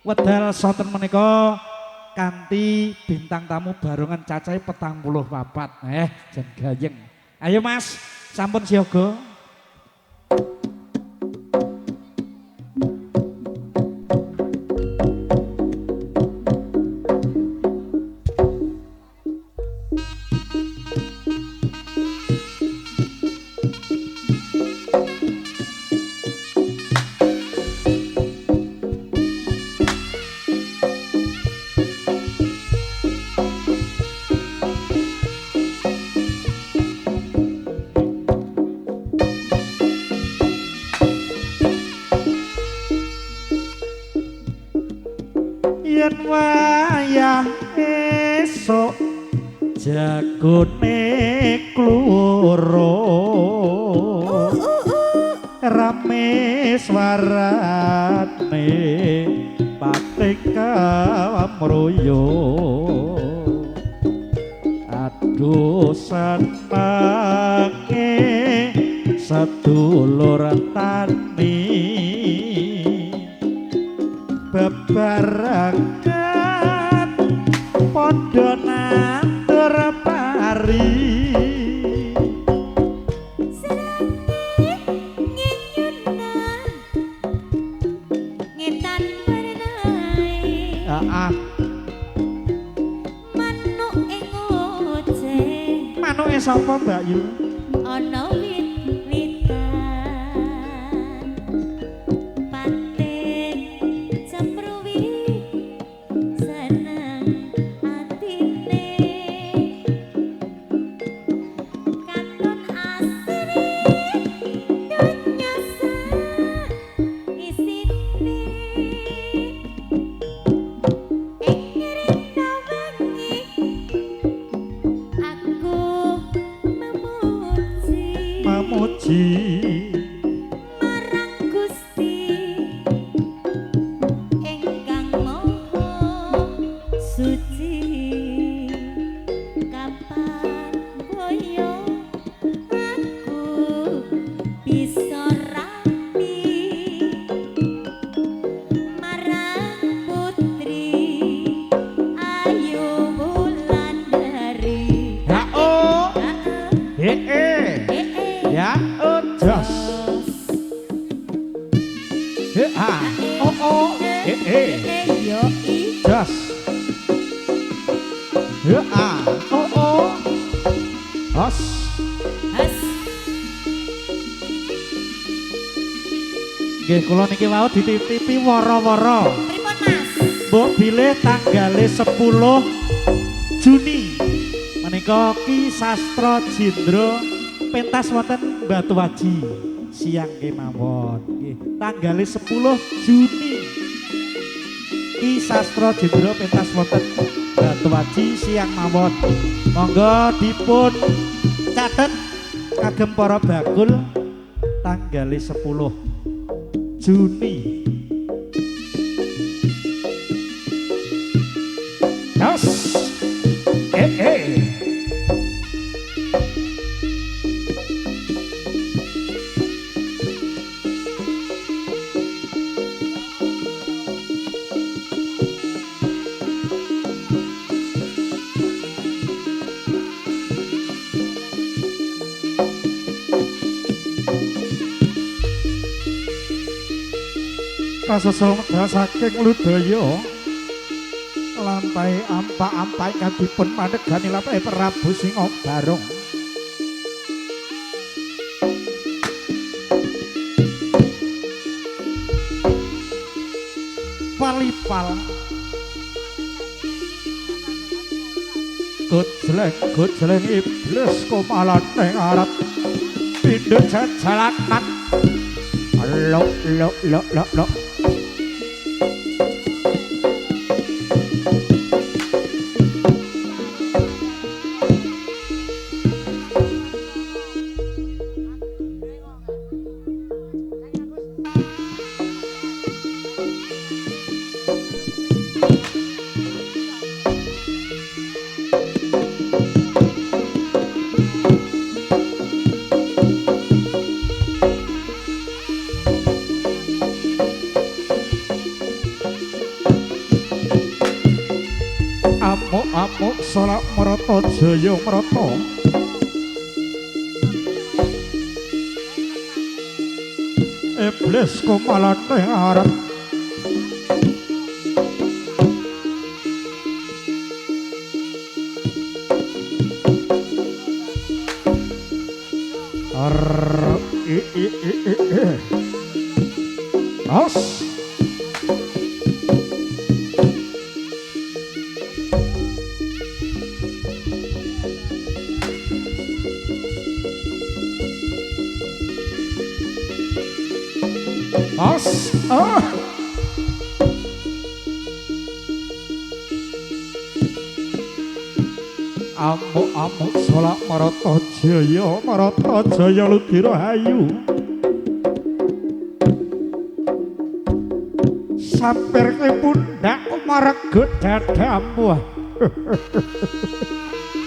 wedal sonten menika kanthi bintang tamu barongan cacahe 44. Jan gayeng. Ayo Mas, sampun siaga. Yen wayah esuk jagone kloro rame swarane patika amroyo aduh senenge sedulur tani bebarengan padha nandur pari senenge ngenyunan ngetan berenai manuk ing oce manuke sapa Mbak Yu ana wit-witan pating cemruwi seneng atine katon asri donya isine ing rina wengi aku memuji marang Gusti ingkang maha suci kapan boyo aku bisa rapi marang putri Ayu Wulandari ya jos yo i jos os has nggih kula niki wau dititipi wara-wara pripun Mas mbok bilih tanggale 10 Juni menika Ki Sastra Jendra pentas wonten Batuwaji siang kemawon nggih tanggale 10 Juni Ki Sastra Jendra pentas wonten Batuwaji siang mawon monggo dipun catet kagem para bakul tanggale 10 Juni Yes. Kasesel medal saking Ludaya lantai ampak-ampak kadipun manegani lampahe Prabu Singa Barong palipal gojleng iblis komalan ning arep pindho jajalanan lok salak marata jaya marata. Iblis kumalane arep As As Amuk salak marata jaya ludira hayu. Sampirke pundak marga dadamu.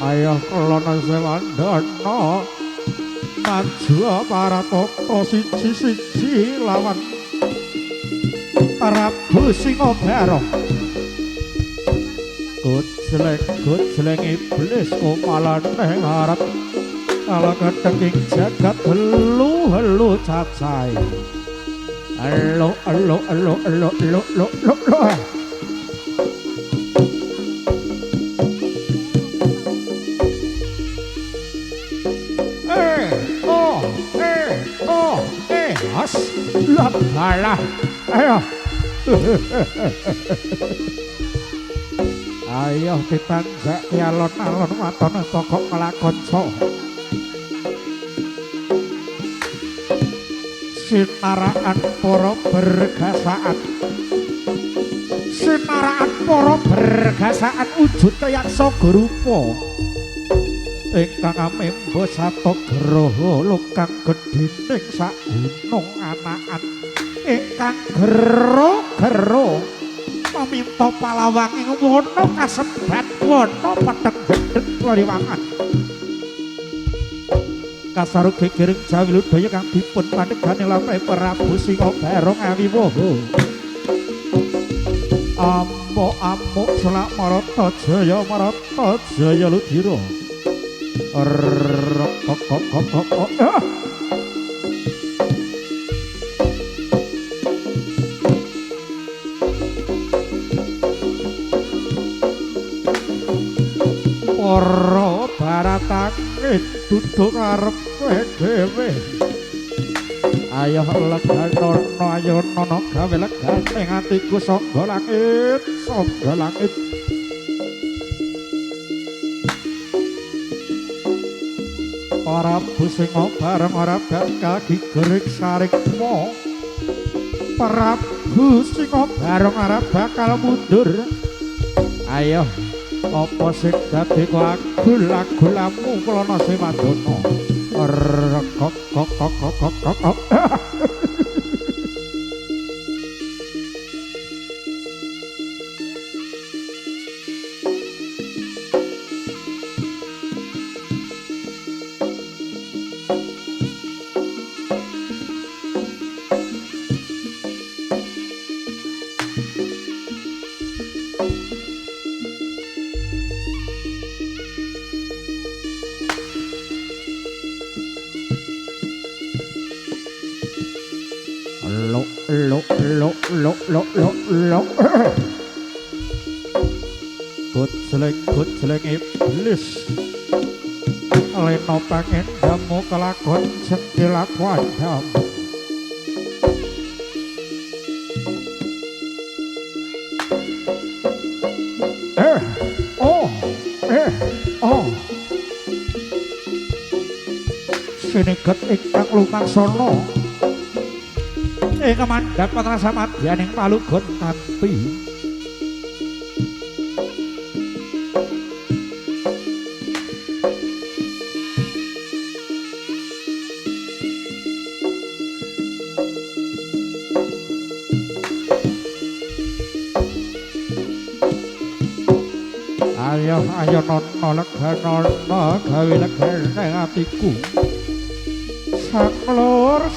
Ayo kelana sewandana maju paratata siji-siji lawan Prabu Singobaro. Gojleng iblis kumalane ngarep kala keteking jagat helu cacahe. Elo. As lah. Ayo. Ayo ditanjak alon-alon watone pokok nglakonco. Sinaraan para bergasaan. Sinaraan para bergasaan wujud yaksa rupa. Ingkang amemba sata graha lukang gedhining sak gunung anakan. Ingkang gero-gero meminta palawanging wana kasebat wana peteng gedhet loriwangan. Kasaro gegereng Jawi Ludaya kang dipun pandegani lamre Prabu Singobaro ngawiwaha. Amuk selak marata jaya ludira. Para baratake duduk arep kowe dhewe. Ayo legana ayo nono gawe legane atiku sangga langit. Prabu Singobaro ora bakal gigerek sarikma. Prabu Singobaro ora bakal mundur. Ayo apa sing dadi agul-agulamu kelana Sewandana. Kok. Lo. Gojleng iblis. Lena pengen damu kelakon sing dilakon damu. Sineget ingkang lumaksana. Kemandhat patrasa madyaning palugon tampi. Ayo nono legana gawe legane atiku.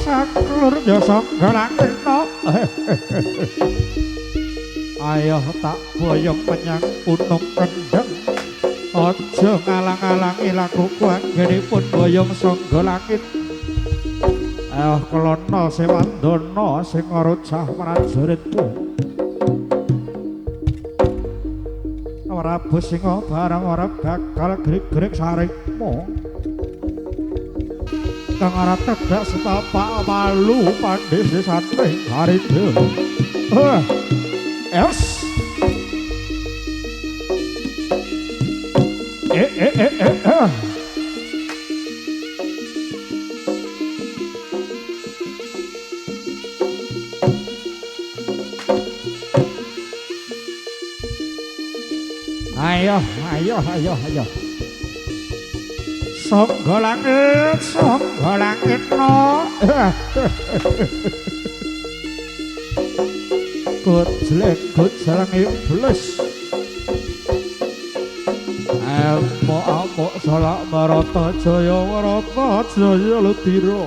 Saklur ya sangga langit. Ayo tak boyong menyang Gunung Kendeng. aja ngalang-alangi laku anggenipun boyong sangga langit. Kelana Sewandana sing ngrocah prajuritmu. Prabu Singa barang ora bakal grik-grik sarikmu. Kang ora tedak setapak malu pandhis satring haride. Yes. Ayo. Sangga langit no. Gojlek iblis. Amuk salak Marata Jaya Letira.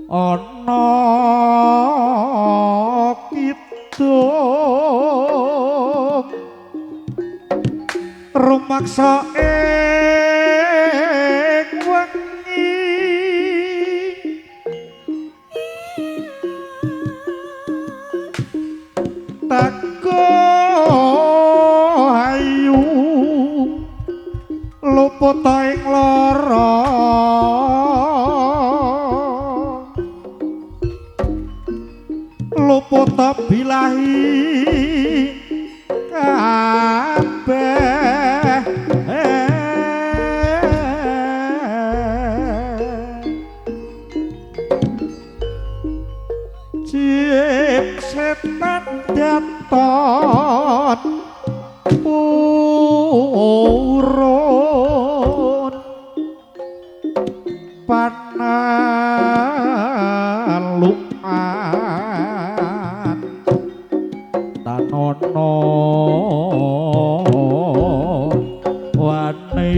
Ana kidung rumaksa ing wengi tako ayu luput ing lara luput bilahi kabeh cip setan daton urun panalukan tanono wani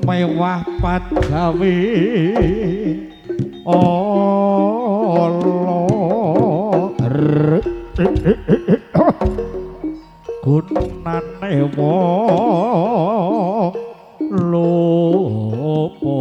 mewah pagawe Allah gunane wong lopo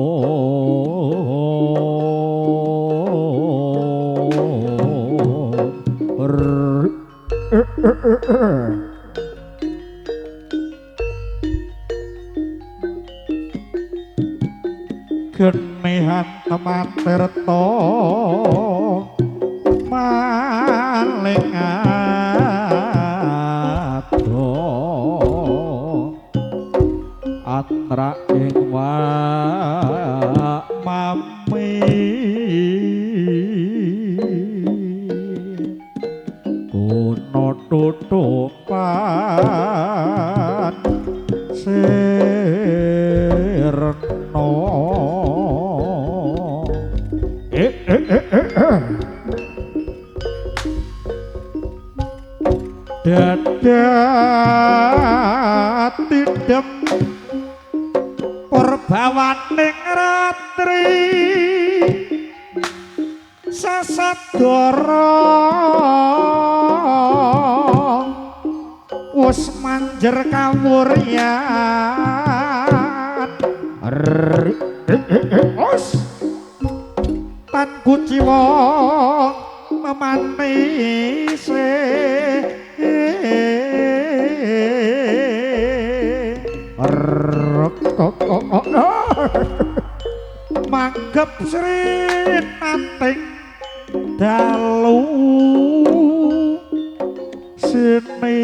genihan tematirta maling ado atra ing mami kuno tutupan sirno dadat tidem perbawaning ratri sasadara wis manjer kawuryan tan kuciwa memanise manggep sri nanting dalu sini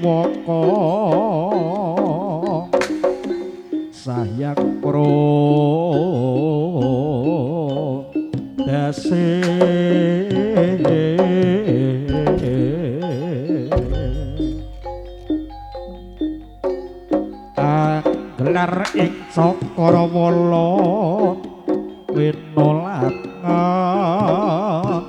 woko sayang pro dasi gelar ing Cakrawala winolak langut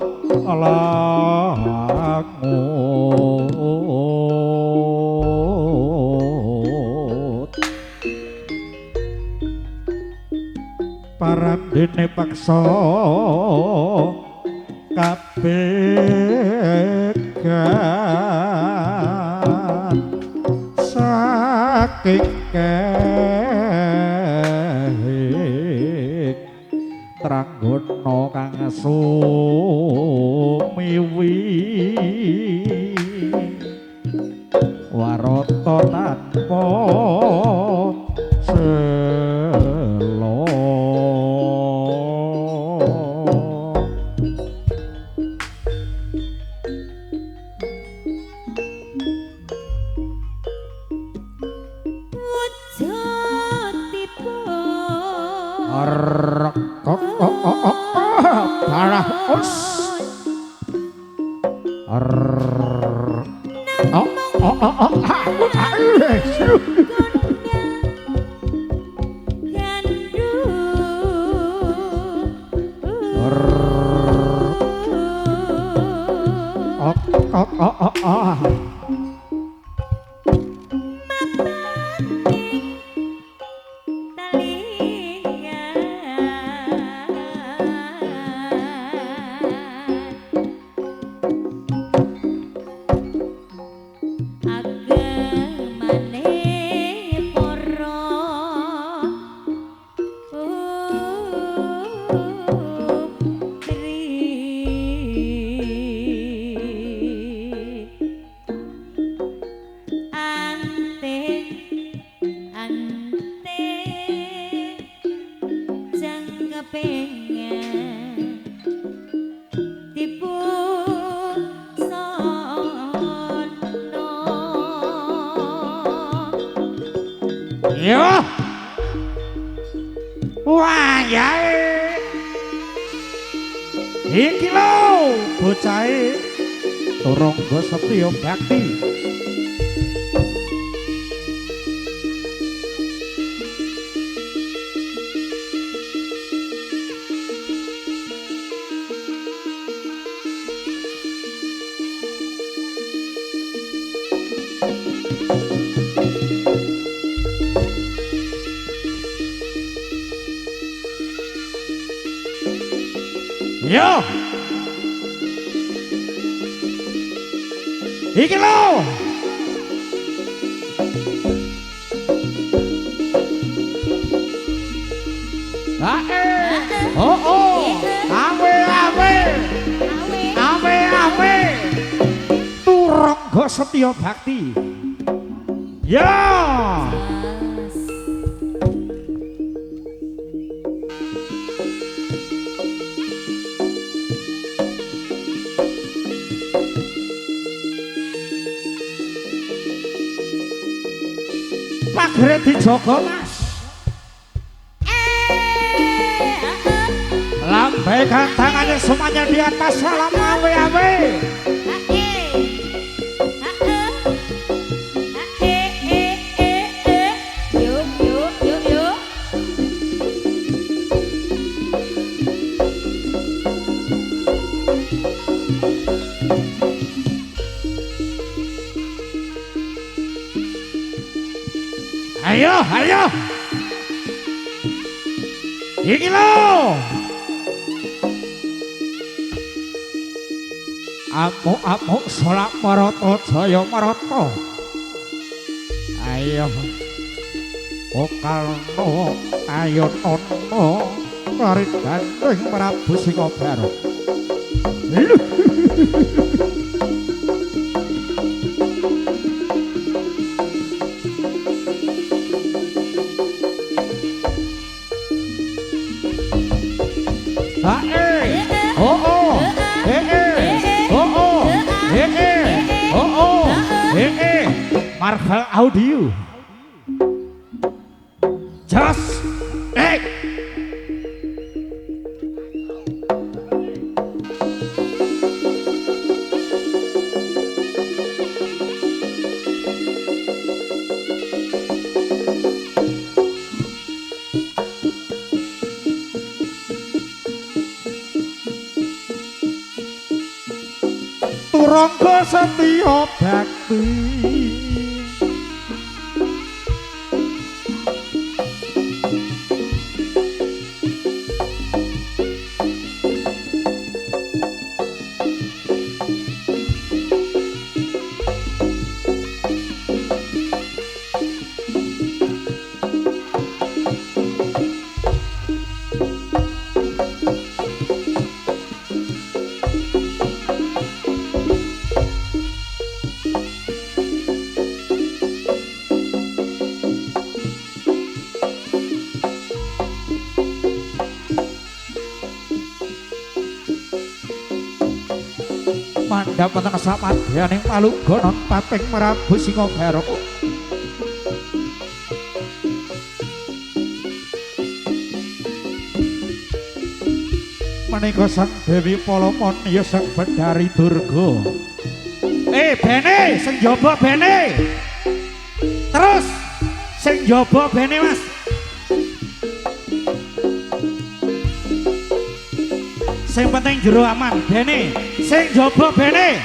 parandene paksa kabegan saking kehik tranggono kang sumiwi warata tanpa selo parah us yo wah ya iki lho bocahe Turangga Setya Bakti yo iki lho awe Turangga Setya Bakti ya pagere dijaga Mas lambaikan tangannya semuanya di atas salam awe-awe ayo iki lho amuk solak marata jaya marata ayo okalno ayo tono kari gandeng Prabu Singabarana Marvel Audio just Rangga setya bakti mandhap wonten samadyaning Palugana paping Prabu Singagaraka. Menika Sang Dewi Palamanya Sang Bendari Durga. Bene sing jaba bene. Terus sing jaba bene Mas. Sing penting jero aman bene. Sing jaba bene.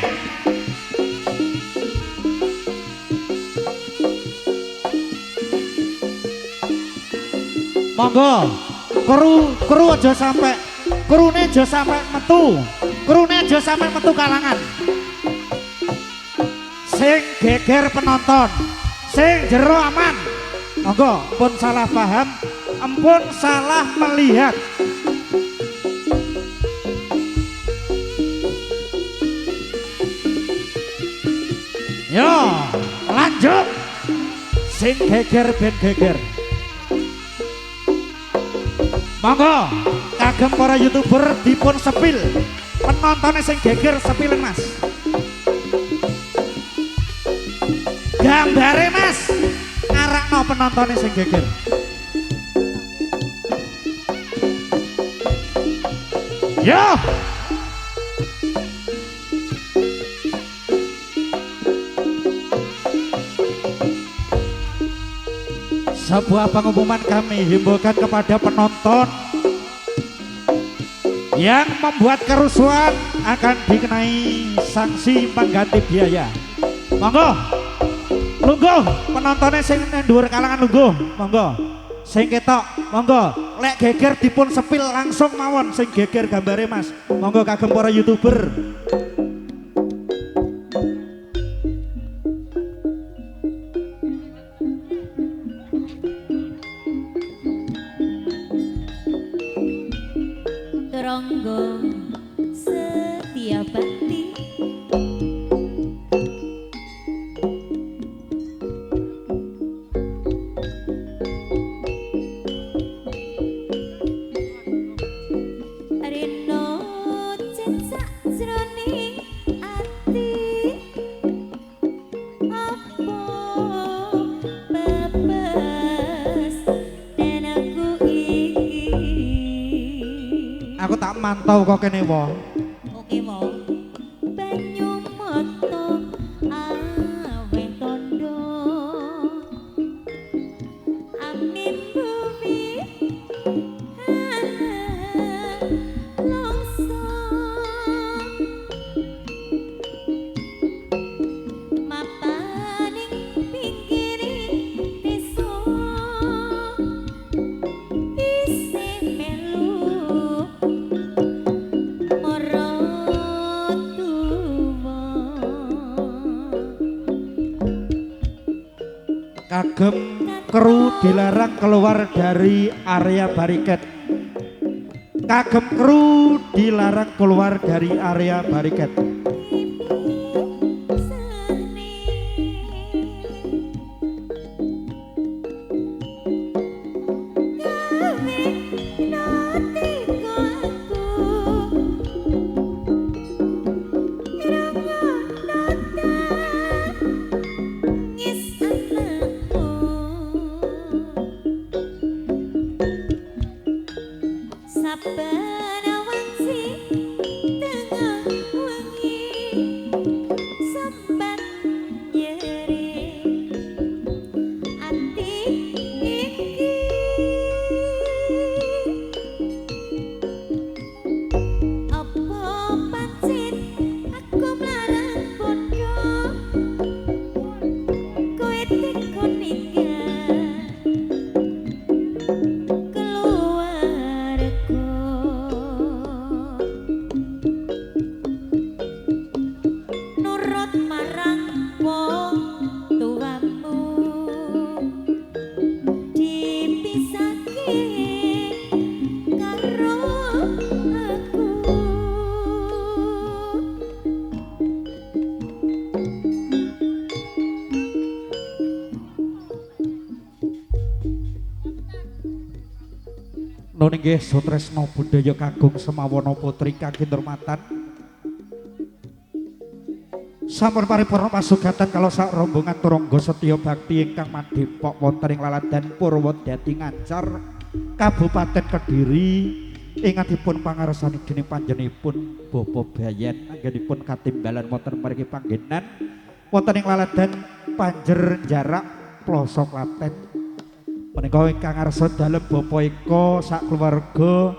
Monggo kru aja sampai krune aja sampai metu. Krune aja sampai metu kalangan. Sing geger penonton. Sing jero aman. Monggo pun salah paham, ampun salah melihat. Yo, lanjut. Sing geger ben geger. Monggo kagem para YouTuber dipun sepil. Penontonnya sing geger sepilen Mas. Gambare Mas. Ngarakno penontonnya sing geger. Yo. Sebuah pengumuman kami himbaukan kepada penonton yang membuat kerusuhan akan dikenai sanksi pengganti biaya. Monggo, lungguh penontonnya sing ndur kalangan lungguh, monggo. Sing ketok, monggo. Lek geger dipun sepil langsung mawon sing geger gambare Mas. Monggo kagem para YouTuber. Rangga setya bakti rena cecak jroning ati apa bebas den aku iki. Aku tak mantau kok kene wong. Oke mau banyu mata awe tondo angin bumi longsor mapaning pinggiring desa isih melu Kagem kru dilarang keluar dari area bariket. Kagem kru dilarang keluar dari area bariket. Saben wanci tengah wengi Nun inggih Sutresna Budaya Kagung Semawana Putri kangge hormatan sampun paripurna pasugatan kalau sak rombongan turangga setya bakti ingkang mandhepok wonten ing Laladan Purwodadi Ngancar Kabupaten Kediri ingatipun pangarsani dening panjenenganipun Bapak Bayan anggenipun katimbalan wonten mriki panggenan wonten ing Laladan Panjer Jarak Plosok Klaten menika ingkang ngarsa dalem Bapak Eko sak keluarga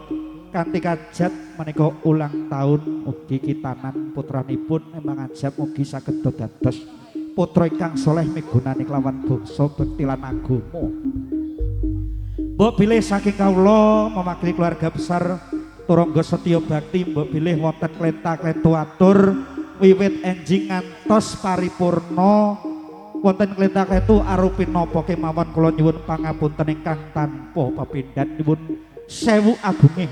kanthi kajat menika ulang tahun ugi kitanan putranipun emang ajab ugi saged dados putra ingkang saleh migunani kelawan bangsa bekti lan agama. Mbok bilih saking kawula mewakili keluarga besar turangga setya bakti mbok bilih wonten kleta-kletu atur wiwit enjing ngantos paripurna wonten kleta-kletu arupi napa kemawon kula nyuwun pangapunten ingkang tanpa pepindhan nyuwun sewu agunging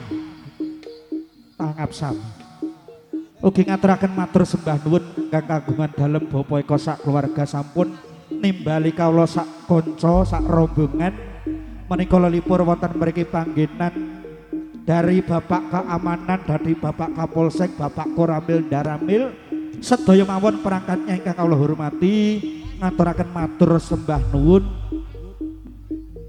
tangap sami. Ugi ngaturaken matur sembah nuwun ingkang kagungan dalem Bapak Eko sak keluarga sampun nimbali kawula sak kanca sak rombongan menika lelipur wonten mriki panggenan dari Bapak Keamanan dari Bapak Kapolsek Bapak Koramil Daramil sedaya mawon perangkatnya ingkang kawula hormati ngaturaken matur sembah nuwun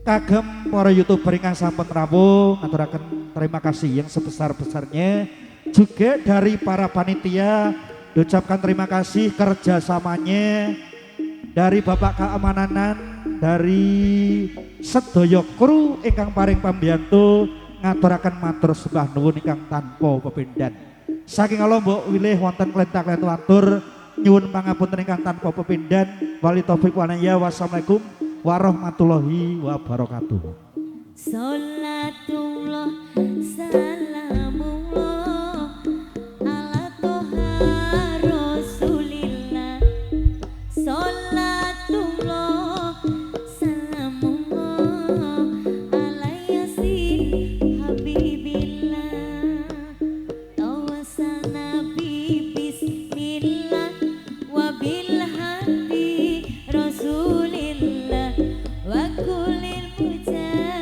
kagem para YouTuber ingkang sampun rawuh ngaturaken terima kasih yang sebesar-besarnya juga dari para panitia diucapkan terima kasih kerjasamanya dari Bapak Keamanan dari sedaya kru ingkang paring pambiyantu ngaturaken matur sembah nuwun ingkang tanpa pepindhan saking kala mbok wilih wonten klenta-klentu atur nyuwun pangapunten ingkang tanpa pepindhan wali taufik walhidayah wassalamualaikum warahmatullahi wabarakatuh. Salatullah salamullah ala toha rasulillah salatullah salamullah ala yasin habibillah tawasal nabi bismillah wabil hadi rasulillah wa kulil mujah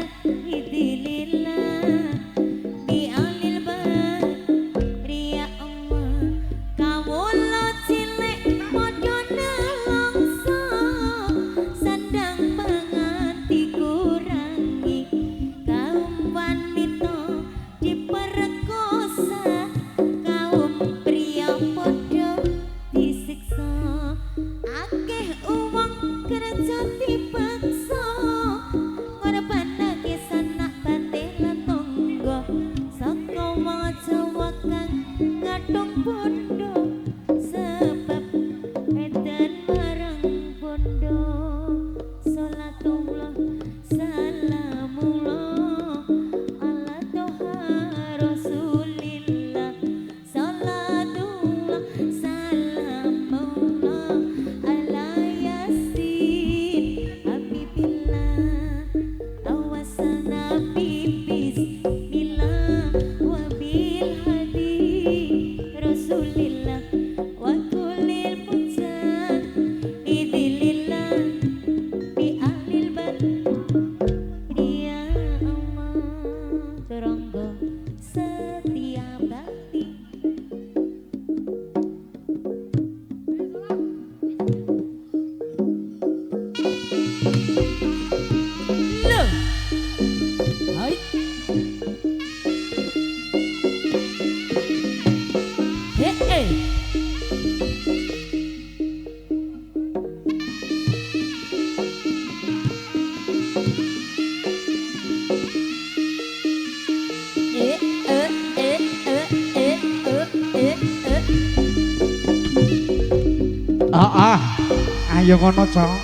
Ayo ngono cok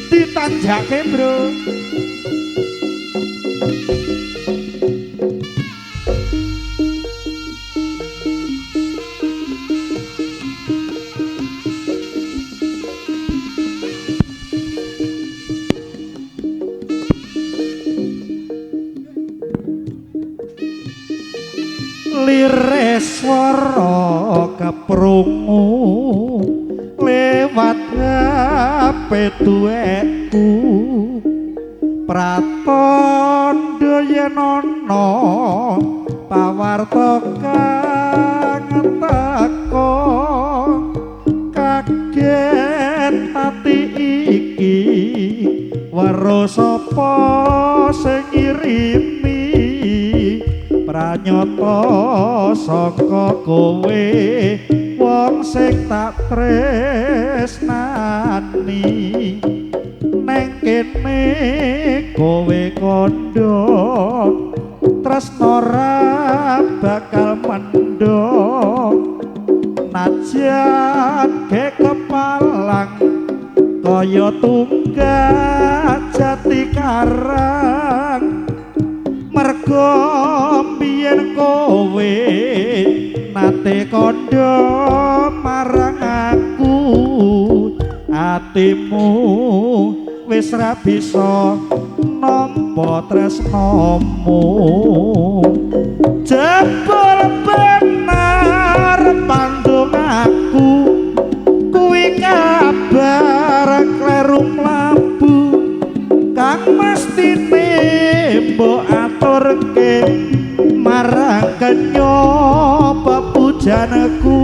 ditanjake bro lire swara keprungu lewat HP duweku pratandha yen ana pawarta kang teko kaget ati iki weruh sapa sing ngirimi pranyata saka kowe wong sing tak tresnani neng kene kowe kondo tresno ra bakal mendho najan ke kepalang kaya tunggak jati karang mergo biyen kowe nate kondo marang aku atimu wis ra bisa nampa tresnamu jebul bener pandung aku kuwi kabar kleru mlabu kang mestine mbok aturke marang kenya pepujanku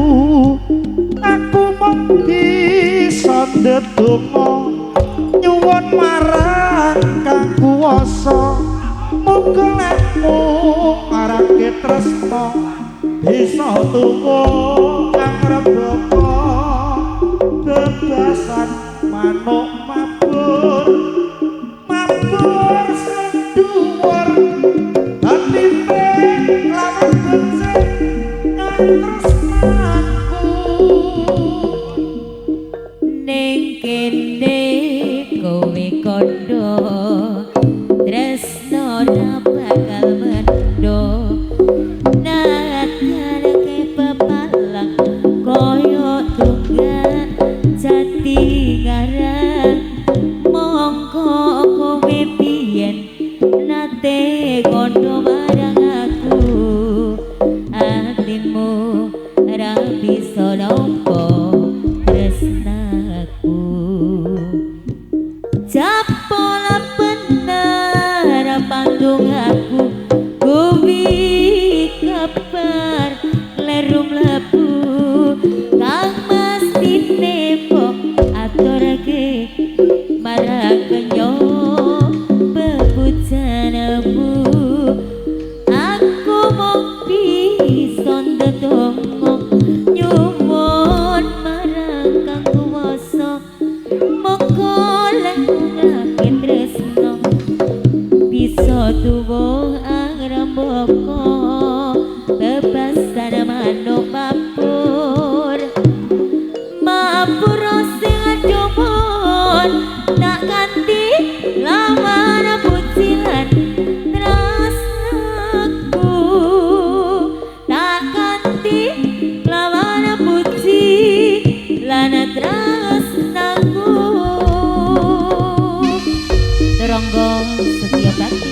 aku mung bisa ndedonga nyuwun marang kang kuwasa muga lekmu marake tresna bisa tuwuh kang rembaka bebasan manuk mabur mabur seduwur ati lawan becik kang tresnaku ning kene kowe kondo tresno ra bakal mendho nakarake pepalang koyo tunggak jati garang mongko kowe biyen nate kondo marang aku atimu ra bisa nampa tresnaku japol bener pandung aku kuwi kabar kleru mlebu kang mestine mbok aturke marang kenya pepujanmu aku mung bisa ndedonga nyuwun marang kang kuwasa muga lekake tresna bisa tuwuh angrembaka bebasan manuk mabur mabur sing adomun tak ganti lawan bucilan tresnaku tak ganti lawan buci lan tresnaku Ronggo Setia Bakti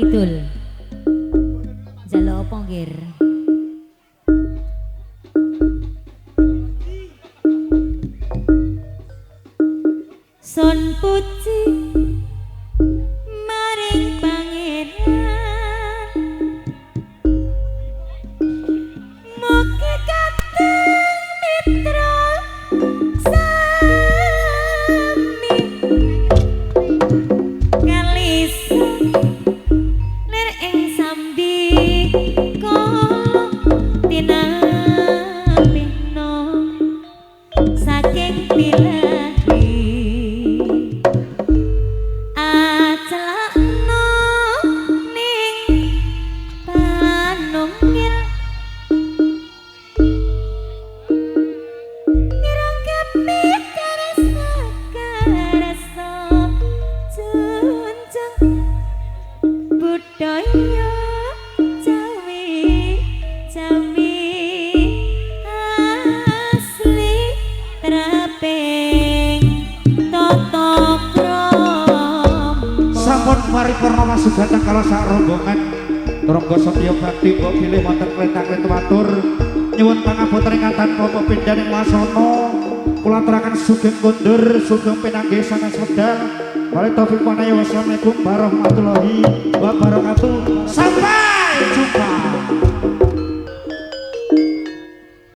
Kidul. Jaluk apa ngir? Sun puji maring pangeran, mugi kateng mitra sami kalisa lir ing sambi kala tinapihna saking bilahi acelakno ning panunggil ireng kepitaresna karasa junjung budaya Jawi asli teraping tata krama. Sampun paripurna masugateng kala sak rombongan Rangga Setya Bakti mbok bilih wonten klentang-klentang matur nyuwun pangapunten ingkang tanpa pindhaning wasana kula aturaken sugeng kondur sugeng pinanggih sanes wedal wali taufik wanaya wassalamualaikum warahmatullahi wabarakatuh sampai jumpa.